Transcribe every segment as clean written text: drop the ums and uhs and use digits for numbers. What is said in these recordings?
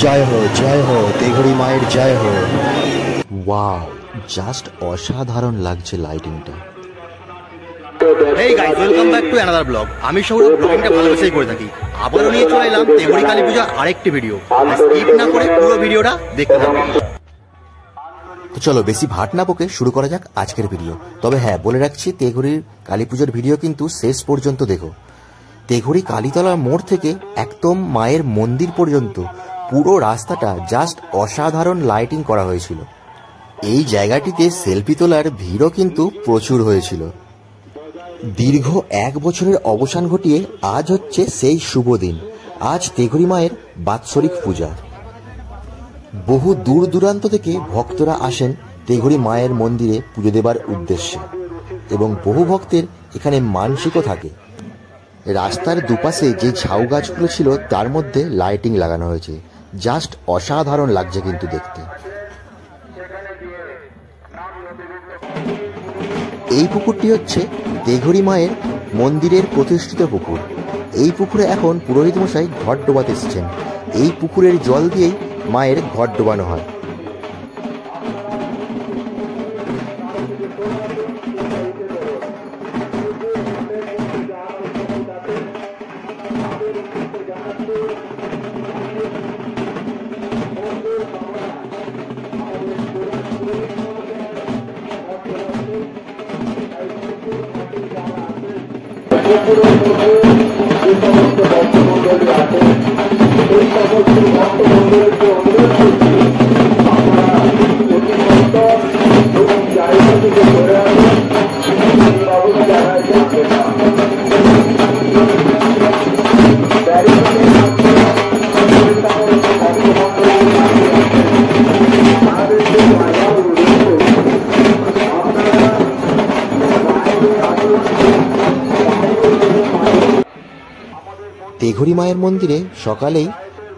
জয় হো তেঘড়ি মায়ের জয় হো। ওয়াও, জাস্ট অসাধারণ লাগছে লাইটিংটা। Hey guys, welcome back to another blog. আমি সৌরভ, ব্লগিংটা ভালোবেসেই করে থাকি। আবারও নিয়ে চলে এলাম তেঘড়ি কালী পূজার আরেকটি ভিডিও। স্কিপ না করে পুরো ভিডিওটা দেখতে থাকুন। তো চলো বেশি ভাট না বকে শুরু করা যাক আজকের ভিডিও। তবে হ্যাঁ, বলে রাখছি তেঘড়ির কালী পুজোর ভিডিও কিন্তু শেষ পর্যন্ত দেখো। তেঘড়ি কালীতলার মোড় থেকে একদম মায়ের মন্দির পর্যন্ত পুরো রাস্তাটা জাস্ট অসাধারণ লাইটিং করা হয়েছিল। এই জায়গাটিতে সেলফি তোলার ভিড়ও কিন্তু প্রচুর হয়েছিল। দীর্ঘ 1 বছরের অবসান ঘটিয়ে আজ হচ্ছে সেই শুভ দিন। আজ তেঘড়ি মায়ের বাৎসরিক পূজা। বহু দূর দূরান্ত থেকে ভক্তরা আসেন তেঘড়ি মায়ের মন্দিরে পুজো দেবার উদ্দেশ্যে এবং বহু ভক্তের এখানে মানসিকও থাকে। রাস্তার দুপাশে যে ঝাউ গাছগুলো ছিল তার মধ্যে লাইটিং লাগানো হয়েছে, জাস্ট অসাধারণ লাগছে কিন্তু দেখতে। এই পুকুরটি হচ্ছে তেঘড়ি মায়ের মন্দিরের প্রতিষ্ঠিত পুকুর। এই পুকুরে এখন পুরোহিত মশাই ঘট ডোবাতে এসেছেন। এই পুকুরের জল দিয়েই মায়ের ঘট ডোবানো হয়। তেঘড়ি মায়ের মন্দিরে সকালেই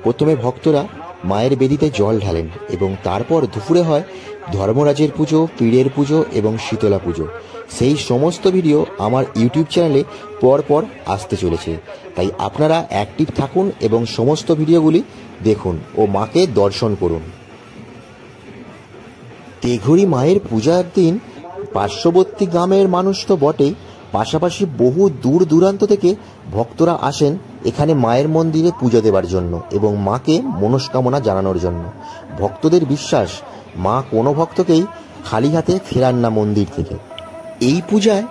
প্রথমে ভক্তরা মায়ের বেদিতে জল ঢালেন এবং তারপর দুপুরে হয় ধর্মরাজের পুজো, পীরের পুজো এবং শীতলা পুজো। সেই সমস্ত ভিডিও আমার ইউটিউব চ্যানেলে পরপর আসতে চলেছে, তাই আপনারা অ্যাক্টিভ থাকুন এবং সমস্ত ভিডিওগুলি দেখুন ও মাকে দর্শন করুন। তেঘড়ি মায়ের পূজার দিন পার্শ্ববর্তী গ্রামের মানুষ তো বটেই, পাশাপাশি বহু দূর দূরান্ত থেকে ভক্তরা আসেন এখানে মায়ের মন্দিরে পুজো দেবার জন্য এবং মাকে মনস্কামনা জানানোর জন্য। ভক্তদের বিশ্বাস, মা কোনো ভক্তকেই খালি হাতে ফেরান না মন্দির থেকে। এই পূজায়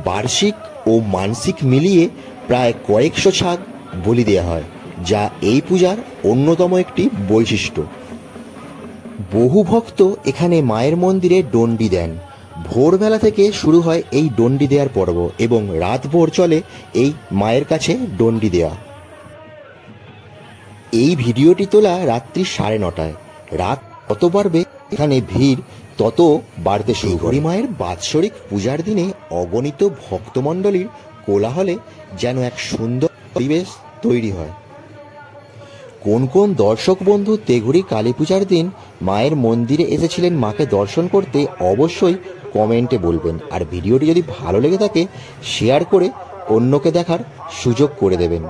বার্ষিক ও মানসিক মিলিয়ে প্রায় কয়েকশো ছাগ বলি দেওয়া হয়, যা এই পূজার অন্যতম একটি বৈশিষ্ট্য। বহু ভক্ত এখানে মায়ের মন্দিরে ডন্ডি দেন। ভোরবেলা থেকে শুরু হয় এই ডন্ডি দেওয়ার পর্ব এবং রাত ভোর চলে এই মায়ের কাছে ডন্ডি দেওয়া। এই ভিডিওটি তোলা রাত্রি 9:30। রাত কত বাড়বে এখানে ভিড় তত বাড়তে শুরু করে। মায়ের বাৎসরিক পূজার দিনে অগণিত ভক্তমণ্ডলীর কোলাহলে যেন এক সুন্দর পরিবেশ তৈরি হয়। কোন কোন দর্শক বন্ধু তেঘড়ি কালী পূজার দিন মায়ের মন্দিরে এসেছিলেন মাকে দর্শন করতে অবশ্যই কমেন্টে বলবেন। আর ভিডিওটি যদি ভালো লেগে থাকে শেয়ার করে অন্যকে দেখার সুযোগ করে দেবেন।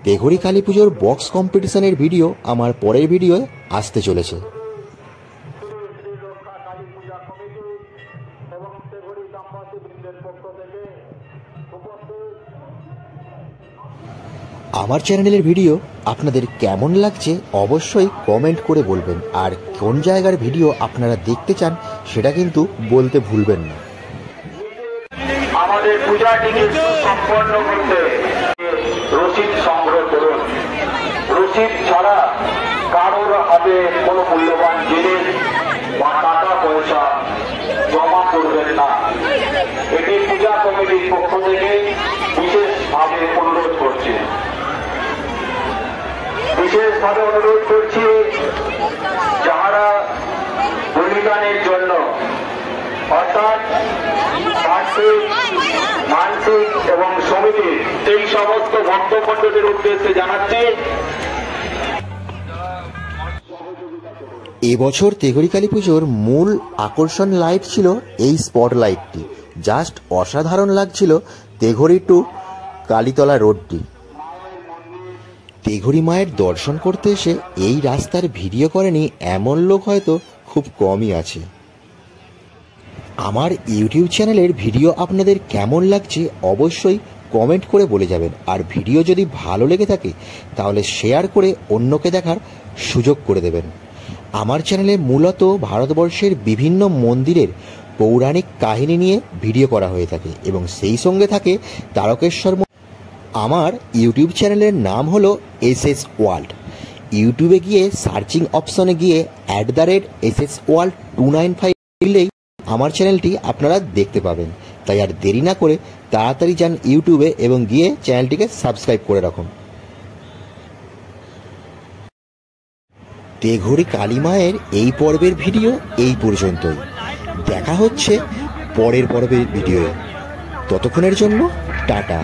তেঘড়ি কালী পুজোর বক্স কম্পিটিশনের ভিডিও আমার পরের ভিডিওয়ে আসতে চলেছে। আমার চ্যানেলের ভিডিও আপনাদের কেমন লাগছে অবশ্যই কমেন্ট করে বলবেন। আর কোন জায়গার ভিডিও আপনারা দেখতে চান সেটা কিন্তু বলতে ভুলবেন না। আমাদের পূজাটিকে সম্পন্ন করতে রসিদ সংগ্রহ করুন। রসিদ ছাড়া কারোর হাতে কোনো মূল্যবান জিনিস বা টাকা পয়সা জমা করবেন না। এটি পূজা কমিটির পক্ষ থেকে বিশেষভাবে অনুরোধ করছি। বিশেষভাবে অনুরোধ করছি, যাহারা বলিদানের জন্য অর্থাৎ বার্ষিক, মানসিক এবং সমিতি, সেই সমস্ত ভক্তমণ্ডলীর উদ্দেশ্যে জানাচ্ছি এবছর তেঘড়ি কালী পুজোর মূল আকর্ষণ লাইট ছিল এই স্পটলাইটটি। জাস্ট অসাধারণ লাগছিল তেঘড়ি টু কালীতলা রোডটি। তেঘরি মায়ের দর্শন করতে এসে এই রাস্তার ভিডিও করেনি এমন লোক হয়তো খুব কমই আছে। আমার ইউটিউব চ্যানেলের ভিডিও আপনাদের কেমন লাগছে অবশ্যই কমেন্ট করে বলে যাবেন। আর ভিডিও যদি ভালো লেগে থাকে তাহলে শেয়ার করে অন্যকে দেখার সুযোগ করে দেবেন। আমার চ্যানেলে মূলত ভারতবর্ষের বিভিন্ন মন্দিরের পৌরাণিক কাহিনী নিয়ে ভিডিও করা হয়ে থাকে এবং সেই সঙ্গে থাকে তারকেশ্বর। আমার ইউটিউব চ্যানেলের নাম হলো SS ওয়ার্ল্ড। ইউটিউবে গিয়ে সার্চিং অপশনে গিয়ে @SS ওয়ার্ল্ড 295 দিলেই আমার চ্যানেলটি আপনারা দেখতে পাবেন। তাই আর দেরি না করে তাড়াতাড়ি যান ইউটিউবে এবং গিয়ে চ্যানেলটিকে সাবস্ক্রাইব করে রাখুন। তেঘরি কালী মায়ের এই পর্বের ভিডিও এই পর্যন্তই। দেখা হচ্ছে পরের পর্বের ভিডিওয়ে। ততক্ষণের জন্য টাটা।